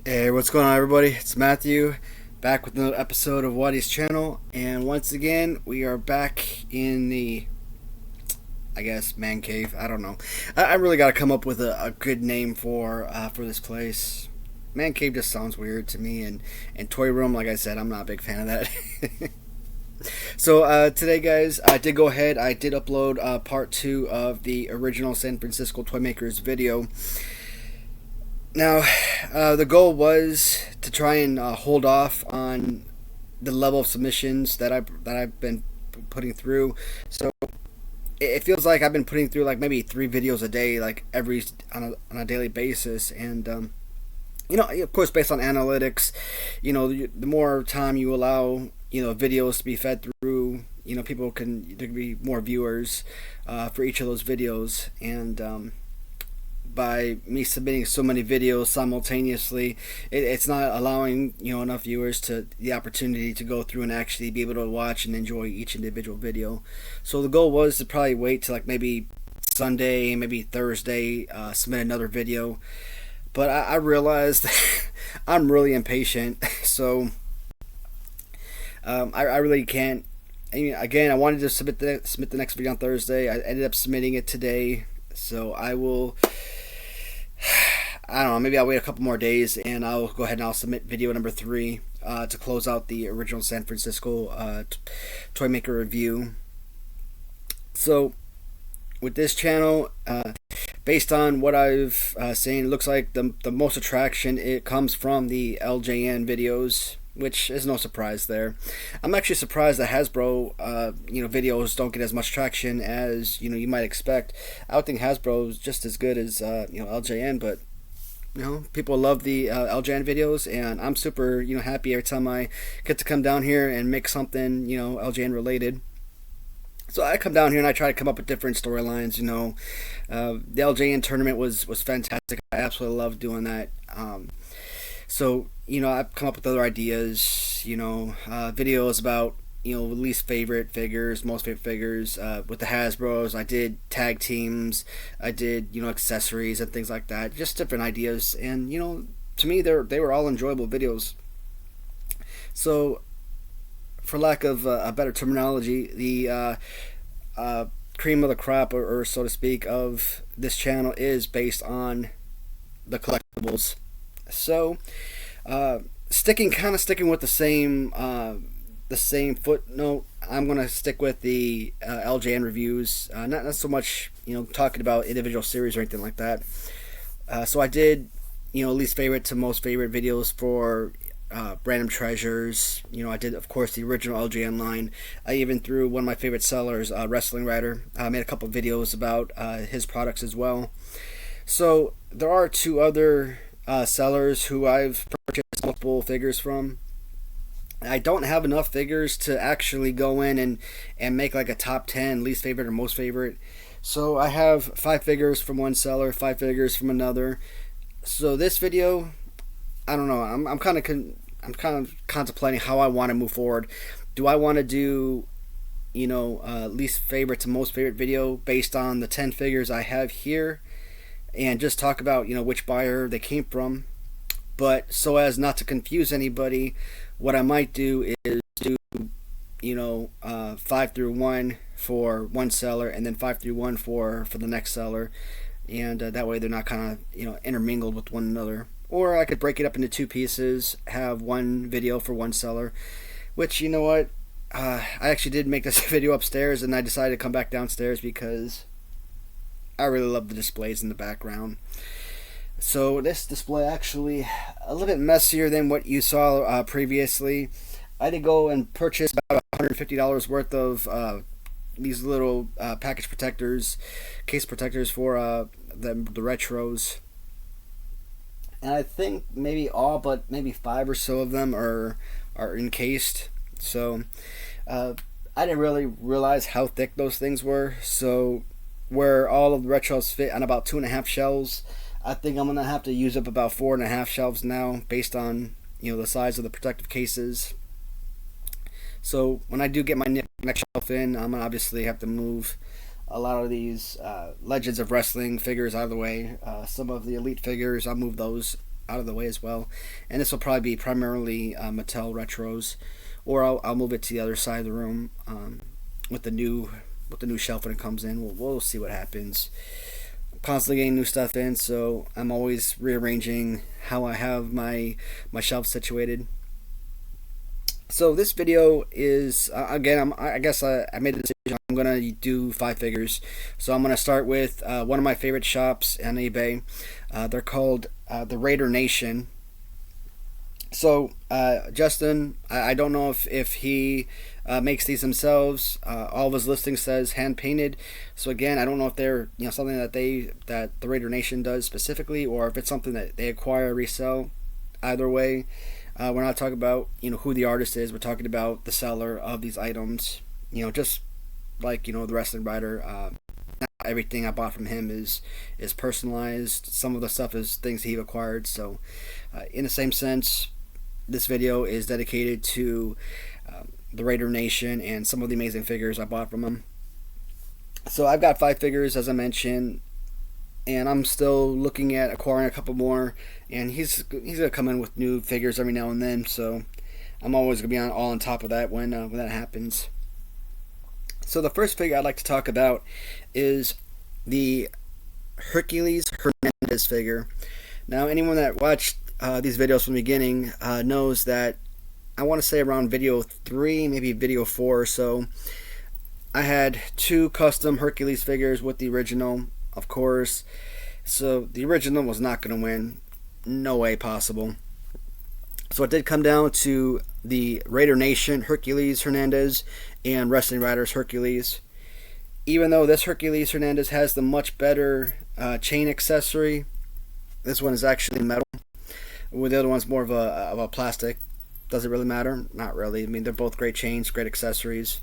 Hey, what's going on, everybody? It's Matthew, back with another episode of Watty's channel, and once again, we are back in the, I guess, man cave. I don't know. I really got to come up with a good name for this place. Man cave just sounds weird to me, and toy room, like I said, I'm not a big fan of that. So today, guys, I did go ahead. I did upload part 2 of the original San Francisco Toy Makers video. Now, the goal was to try and hold off on the level of submissions that I've been putting through. So it feels like I've been putting through like maybe 3 videos a day, like every on a daily basis, and of course, based on analytics, the more time you allow videos to be fed through, there can be more viewers for each of those videos, and by me submitting so many videos simultaneously, it's not allowing enough viewers to the opportunity to go through and actually be able to watch and enjoy each individual video. So the goal was to probably wait till like maybe Sunday, maybe Thursday, submit another video. But I realized I'm really impatient, so I really can't. I mean, again, I wanted to submit the next video on Thursday. I ended up submitting it today, so I will. I don't know, maybe I'll wait a couple more days and I'll go ahead and I'll submit video number 3 to close out the original San Francisco Toy Maker review. So, with this channel, based on what I've seen, it looks like the most attraction, it comes from the LJN videos, which is no surprise there. I'm actually surprised that Hasbro, videos don't get as much traction as you might expect. I would think Hasbro is just as good as LJN, but people love the LJN videos, and I'm super happy every time I get to come down here and make something LJN related. So I come down here and I try to come up with different storylines. The LJN tournament was fantastic. I absolutely love doing that. So I've come up with other ideas. Videos about least favorite figures, most favorite figures. With the Hasbros, I did tag teams. I did accessories and things like that. Just different ideas, and to me they were all enjoyable videos. So, for lack of a better terminology, the cream of the crop, or so to speak, of this channel is based on the collectibles. So, sticking with the same footnote, I'm gonna stick with the LJN reviews. Not so much talking about individual series or anything like that. So I did least favorite to most favorite videos for random treasures. I did, of course, the original LJN line. I even threw one of my favorite sellers, Wrestling Rider. I made a couple of videos about his products as well. So there are 2 other sellers who I've purchased multiple figures from. I don't have enough figures to actually go in and make like a top 10 least favorite or most favorite. So I have 5 figures from one seller, 5 figures from another. So this video, I don't know. I'm kind of contemplating how I want to move forward. Do I want to do least favorite to most favorite video based on the 10 figures I have here, and just talk about which buyer they came from, but so as not to confuse anybody, what I might do is do 5 through 1 for one seller, and then 5 through 1 for the next seller, and that way they're not kind of intermingled with one another. Or I could break it up into 2 pieces, have one video for one seller, which I actually did make this video upstairs, and I decided to come back downstairs because I really love the displays in the background. So this display actually a little bit messier than what you saw previously. I did go and purchase about $150 worth of these little package protectors, case protectors for the retros. And I think maybe all but maybe 5 or so of them are encased. So I didn't really realize how thick those things were. So where all of the retros fit on about 2.5 shelves, I think I'm gonna have to use up about 4.5 shelves now, based on the size of the protective cases. So when I do get my next shelf in, I'm gonna obviously have to move a lot of these Legends of Wrestling figures out of the way. Some of the Elite figures, I'll move those out of the way as well. And this will probably be primarily Mattel retros, or I'll move it to the other side of the room with the new shelf when it comes in. We'll see what happens. I'm constantly getting new stuff in, so I'm always rearranging how I have my shelf situated. So this video is again. I guess I made the decision. I'm gonna do 5 figures. So I'm gonna start with one of my favorite shops on eBay. They're called the Raider Nation. So Justin, I don't know if he makes these themselves. All of his listing says hand painted. So again, I don't know if they're something that the Raider Nation does specifically, or if it's something that they acquire, resell. Either way. We're not talking about who the artist is. We're talking about the seller of these items. Just like the wrestling writer. Not everything I bought from him is personalized. Some of the stuff is things he acquired. So, in the same sense, this video is dedicated to the Raider Nation and some of the amazing figures I bought from him. So I've got 5 figures, as I mentioned. And I'm still looking at acquiring a couple more, and he's gonna come in with new figures every now and then. So I'm always gonna be all on top of that when that happens. So the first figure I'd like to talk about is the Hercules Hernandez figure. Now, anyone that watched these videos from the beginning knows that I want to say around video 3, maybe video 4 or so, I had 2 custom Hercules figures with the original. Of course, so the original was not going to win. No way possible. So it did come down to the Raider Nation Hercules Hernandez and Wrestling Writers Hercules. Even though this Hercules Hernandez has the much better chain accessory, this one is actually metal. With the other one's more of a plastic. Does it really matter? Not really. I mean, they're both great chains, great accessories.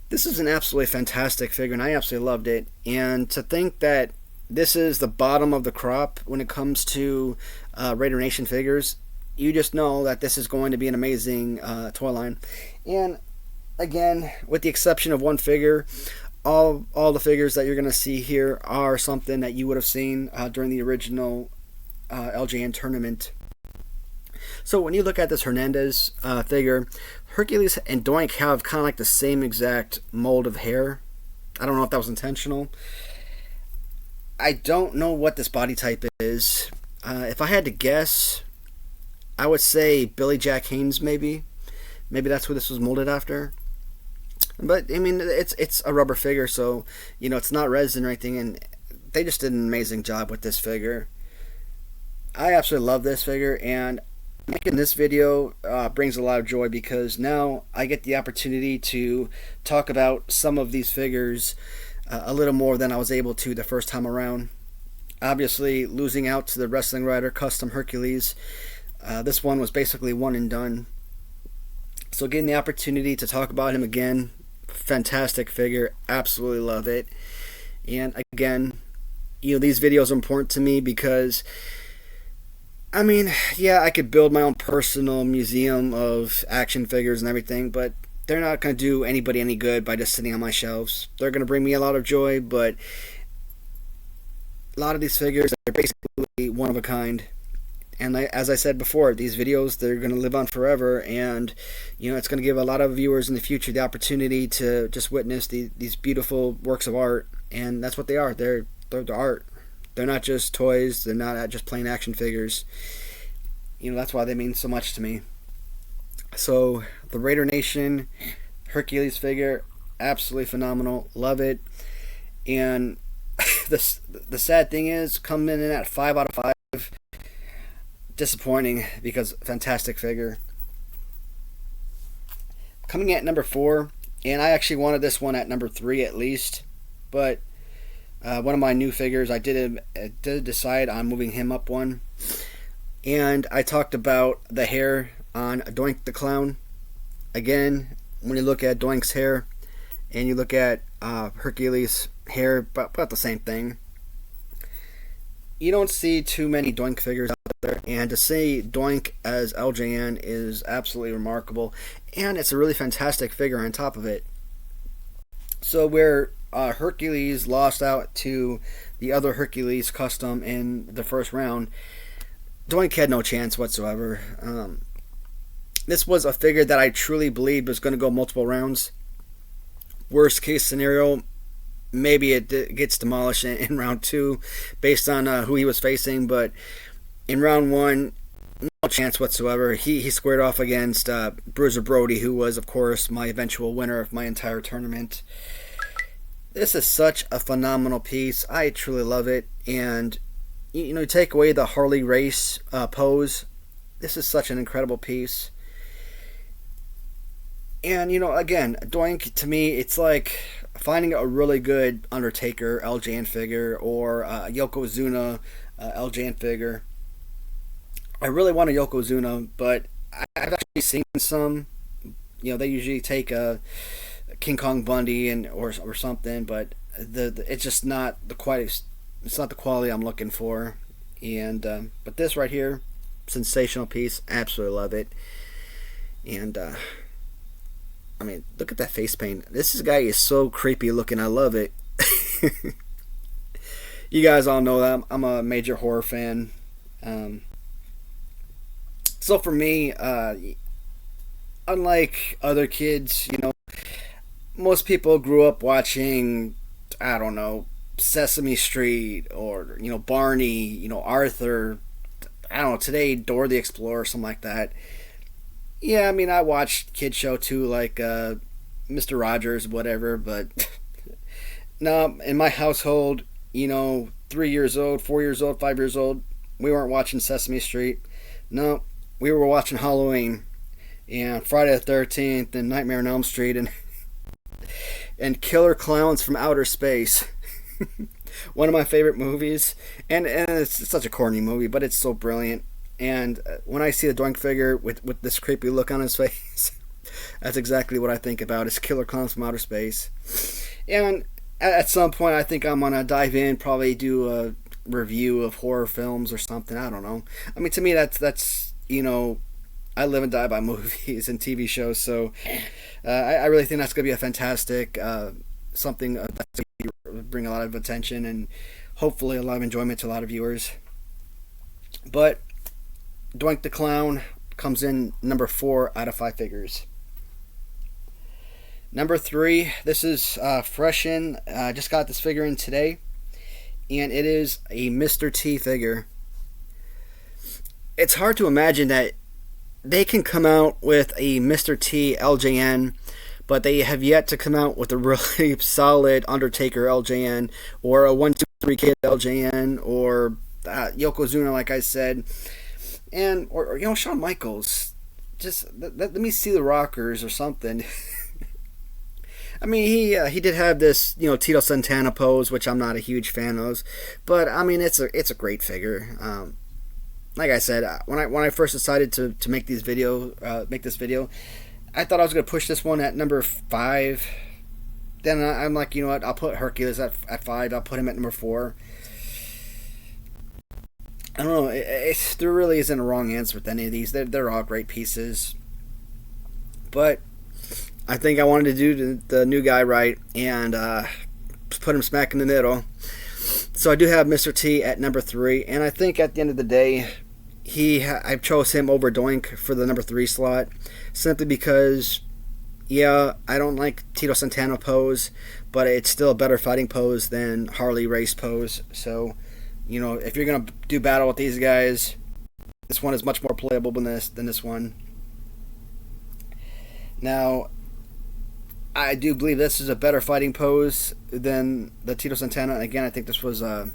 This is an absolutely fantastic figure, and I absolutely loved it. And to think that this is the bottom of the crop when it comes to Raider Nation figures, you just know that this is going to be an amazing toy line. And again, with the exception of one figure, all the figures that you're going to see here are something that you would have seen during the original LJN tournament. So when you look at this Hernandez figure, Hercules and Doink have kind of like the same exact mold of hair. I don't know if that was intentional. I don't know what this body type is. If I had to guess, I would say Billy Jack Haynes maybe. Maybe that's who this was molded after. But I mean, it's a rubber figure, so it's not resin or anything, and they just did an amazing job with this figure. I absolutely love this figure, and making this video brings a lot of joy because now I get the opportunity to talk about some of these figures a little more than I was able to the first time around. Obviously, losing out to the Wrestling Writer Custom Hercules, this one was basically one and done. So getting the opportunity to talk about him again, fantastic figure, absolutely love it. And again, these videos are important to me because I mean, yeah, I could build my own personal museum of action figures and everything, but they're not going to do anybody any good by just sitting on my shelves. They're going to bring me a lot of joy, but a lot of these figures are basically one of a kind. And as I said before, these videos, they're going to live on forever, and it's going to give a lot of viewers in the future the opportunity to just witness these beautiful works of art, and that's what they are. They're art. They're not just toys. They're not just plain action figures. That's why they mean so much to me. So, the Raider Nation Hercules figure, absolutely phenomenal. Love it. And the sad thing is, coming in at 5 out of 5, disappointing because fantastic figure. Coming at number 4, and I actually wanted this one at number 3 at least, but one of my new figures, I did decide on moving him up one. And I talked about the hair on Doink the Clown. Again, when you look at Doink's hair and you look at Hercules' hair, about the same thing. You don't see too many Doink figures out there, and to see Doink as LJN is absolutely remarkable, and it's a really fantastic figure on top of it. So where Hercules lost out to the other Hercules custom in the first round, Doink had no chance whatsoever. This was a figure that I truly believed was going to go multiple rounds. Worst case scenario, maybe it gets demolished in round 2 based on who he was facing, but in round 1, no chance whatsoever. He squared off against Bruiser Brody, who was, of course, my eventual winner of my entire tournament. This is such a phenomenal piece. I truly love it. And, take away the Harley race pose. This is such an incredible piece. And, again, Doink, to me, it's like finding a really good Undertaker LJN figure or Yokozuna LJN figure. I really want a Yokozuna, but I've actually seen some. They usually take a King Kong Bundy or something, but it's just not the quality. It's not the quality I'm looking for. And but this right here, sensational piece. Absolutely love it. And I mean, look at that face paint. This guy is so creepy looking. I love it. You guys all know that I'm a major horror fan. So for me, unlike other kids, most people grew up watching, I don't know, Sesame Street or, Barney, Arthur, I don't know, today, Dora the Explorer, something like that. Yeah, I mean, I watched kid show too, like Mr. Rogers, whatever, but no, in my household, 3 years old, 4 years old, 5 years old, we weren't watching Sesame Street. No, we were watching Halloween and Friday the 13th and Nightmare on Elm Street and Killer Clowns from Outer Space. One of my favorite movies, and it's such a corny movie, but it's so brilliant. And when I see the Doink figure with this creepy look on his face, that's exactly what I think about. It's Killer Clowns from Outer Space. And at some point, I think I'm gonna dive in, probably do a review of horror films or something. I don't know. I mean, to me, that's I live and die by movies and TV shows. So I really think that's gonna be a fantastic something that's gonna bring a lot of attention and hopefully a lot of enjoyment to a lot of viewers. But Doink the Clown comes in number 4 out of 5 figures. Number 3, this is fresh in. I just got this figure in today, and it is a Mr. T figure. It's hard to imagine that they can come out with a Mr. T LJN, but they have yet to come out with a really solid Undertaker LJN or a 1-2-3 Kid LJN or Yokozuna, like I said. And or Shawn Michaels, just let me see the Rockers or something. I mean, he did have this Tito Santana pose, which I'm not a huge fan of, but I mean it's a great figure. Like I said, when I first decided to make this video, I thought I was gonna push this one at number 5. Then I'm like, you know what? I'll put Hercules at 5. I'll put him at number 4. I don't know. There really isn't a wrong answer with any of these. They're all great pieces. But I think I wanted to do the new guy right and put him smack in the middle. So I do have Mr. T at number 3. And I think at the end of the day, I chose him over Doink for the number 3 slot. Simply because, yeah, I don't like Tito Santana pose, but it's still a better fighting pose than Harley race pose. So if you're going to do battle with these guys, this one is much more playable than this one. Now, I do believe this is a better fighting pose than the Tito Santana. And again, I think this was, I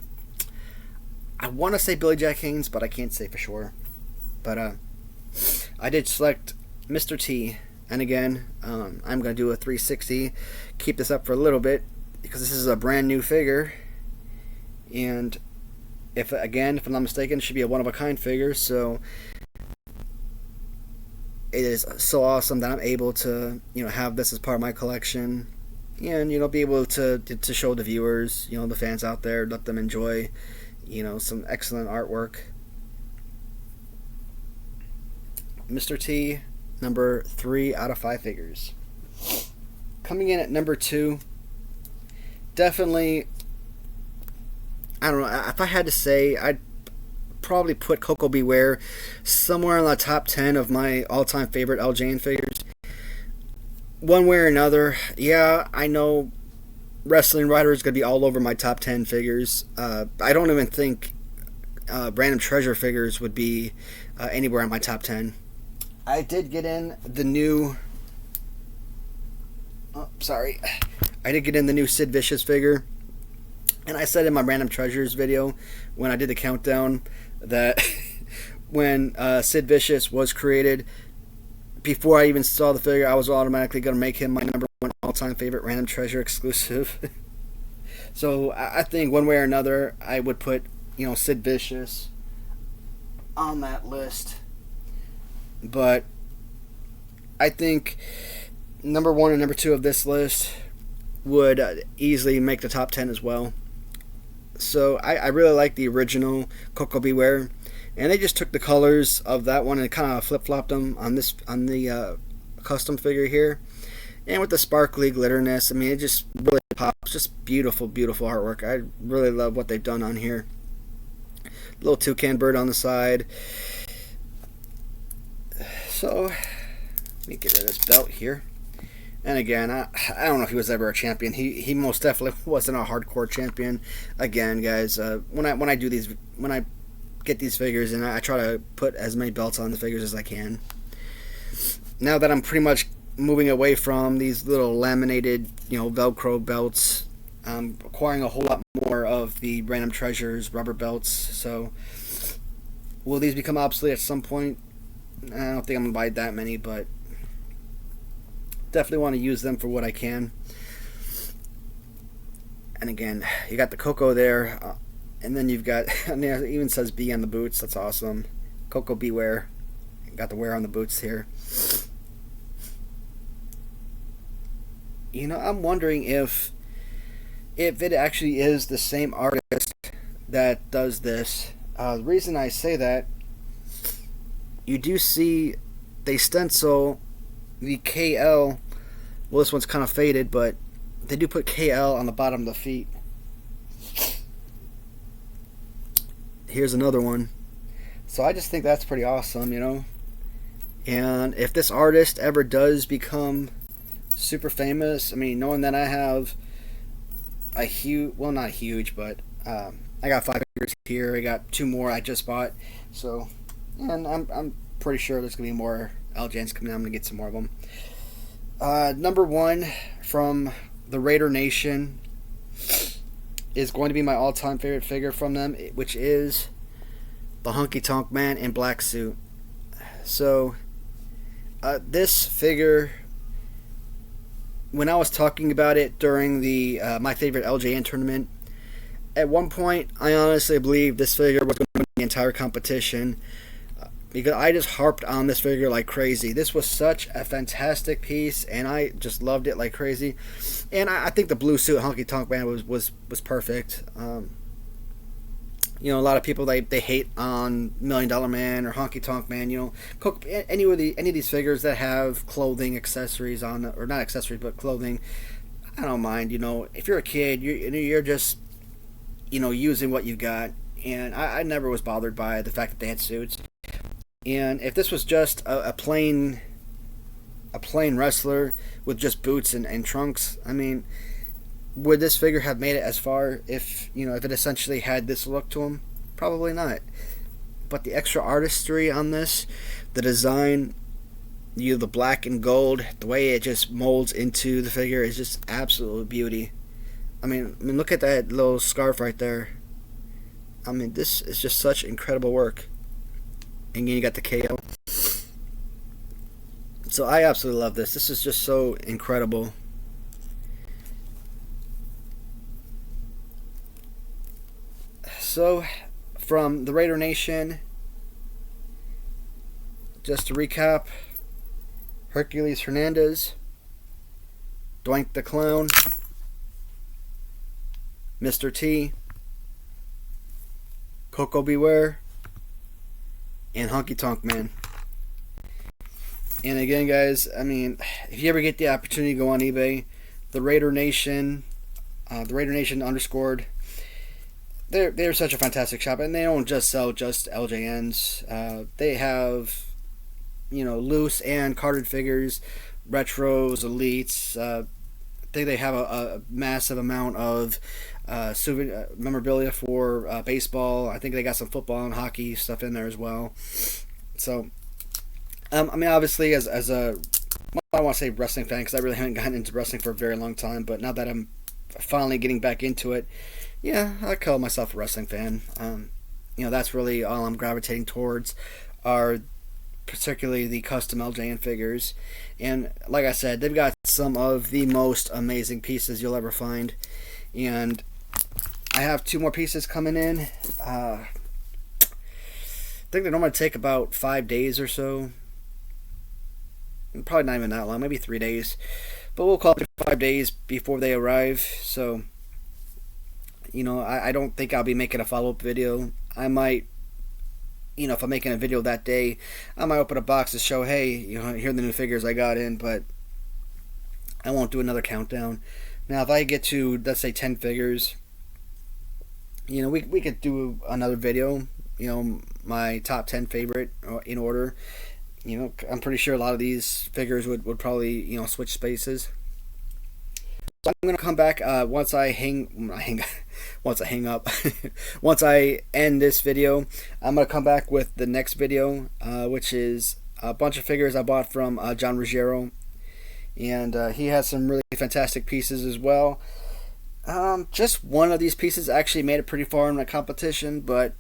want to say Billy Jack Haynes, but I can't say for sure. But I did select Mr. T. And again, I'm going to do a 360, keep this up for a little bit, because this is a brand new figure. And if I'm not mistaken, it should be a one-of-a-kind figure, so it is so awesome that I'm able to, have this as part of my collection, and be able to show the viewers, the fans out there, let them enjoy, some excellent artwork. Mr. T, number 3 out of 5 figures. Coming in at number 2, definitely. I don't know, if I had to say, I'd probably put Coco Beware somewhere in the top 10 of my all-time favorite LJN figures. One way or another, yeah, I know Wrestling Rider is going to be all over my top 10 figures. I don't even think Random Treasure figures would be anywhere in my top 10. I did get in the new... Oh, sorry. I did get in the new Sid Vicious figure. And I said in my Random Treasures video, when I did the countdown, that when Sid Vicious was created, before I even saw the figure, I was automatically going to make him my number one all-time favorite Random Treasure exclusive. So I think one way or another, I would put, Sid Vicious on that list. But I think number 1 and number 2 of this list would easily make the top 10 as well. So I really like the original Coco Beware, and they just took the colors of that one and kind of flip-flopped them on the custom figure here. And with the sparkly glitterness, I mean, it just really pops. Just beautiful, beautiful artwork. I really love what they've done on here. Little toucan bird on the side. So let me get rid of this belt here. And again, I don't know if he was ever a champion. He most definitely wasn't a hardcore champion. Again, guys, when I get these figures, and I try to put as many belts on the figures as I can. Now that I'm pretty much moving away from these little laminated, Velcro belts, I'm acquiring a whole lot more of the Random Treasures rubber belts. So, will these become obsolete at some point? I don't think I'm gonna buy that many, but definitely want to use them for what I can. And again, you got the Coco there, and then you've got, and it even says B on the boots. That's awesome. Coco Beware. Got the wear on the boots here. I'm wondering if it actually is the same artist that does this. The reason I say that, you do see they stencil the KL. Well, this one's kind of faded, but they do put KL on the bottom of the feet. Here's another one. So I just think that's pretty awesome, And if this artist ever does become super famous, I mean, knowing that I have a huge, well, not huge, but I got 5 figures here. I got 2 more I just bought. So, and I'm pretty sure there's gonna be more LJNs coming out. I'm gonna get some more of them. Number 1 from the Raider Nation is going to be my all-time favorite figure from them, which is the Honky Tonk Man in black suit. So, this figure, when I was talking about it during the my favorite LJN tournament, at one point I honestly believed this figure was going to win the entire competition. Because I just harped on this figure like crazy. This was such a fantastic piece, and I just loved it like crazy. And I think the blue suit Honky Tonk Man was perfect. A lot of people they hate on $1 Million Man or Honky Tonk Man. Any of these figures that have clothing, accessories on, or not accessories but clothing, I don't mind. If you're a kid, you're just using what you got. And I never was bothered by the fact that they had suits. And if this was just a plain wrestler with just boots and trunks, I mean, would this figure have made it as far if it essentially had this look to him? Probably not. But the extra artistry on this, the design, the black and gold, the way it just molds into the figure is just absolute beauty. I mean, look at that little scarf right there. I mean, this is just such incredible work. And again, you got the KO. So I absolutely love this. This is just so incredible. So, from the Raider Nation, just to recap, Hercules Hernandez, Doink the Clown, Mr. T, Coco Beware, and Honky Tonk Man. And again, guys, I mean, if you ever get the opportunity to go on eBay, the Raider Nation underscored, they're such a fantastic shop, and they don't just sell just LJNs. They have, loose and carded figures, retros, elites. I think they have a massive amount of memorabilia for baseball. I think they got some football and hockey stuff in there as well. So, I mean, obviously, as a I don't want to say wrestling fan because I really haven't gotten into wrestling for a very long time. But now that I'm finally getting back into it, yeah, I call myself a wrestling fan. That's really all I'm gravitating towards, are particularly the custom LJN figures. And like I said, they've got some of the most amazing pieces you'll ever find. And I have two more pieces coming in. I think they normally take about 5 days or so. Probably not even that long, maybe 3 days. But we'll call it 5 days before they arrive. So, I don't think I'll be making a follow-up video. I might, if I'm making a video that day, I might open a box to show, hey, here are the new figures I got in, but I won't do another countdown. Now, if I get to, let's say, 10 figures, we could do another video, my top 10 favorite in order. I'm pretty sure a lot of these figures would probably, switch spaces. So I'm gonna come back once I once I end this video. I'm gonna come back with the next video, which is a bunch of figures I bought from John Ruggiero, and he has some really fantastic pieces as well. Just one of these pieces actually made it pretty far in the competition, but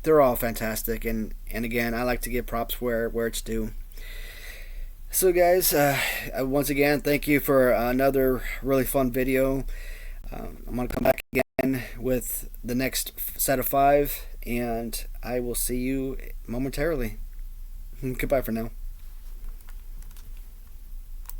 they're all fantastic, and again, I like to give props where it's due. So guys, once again, thank you for another really fun video. I'm going to come back again with the next set of 5, and I will see you momentarily. Goodbye for now.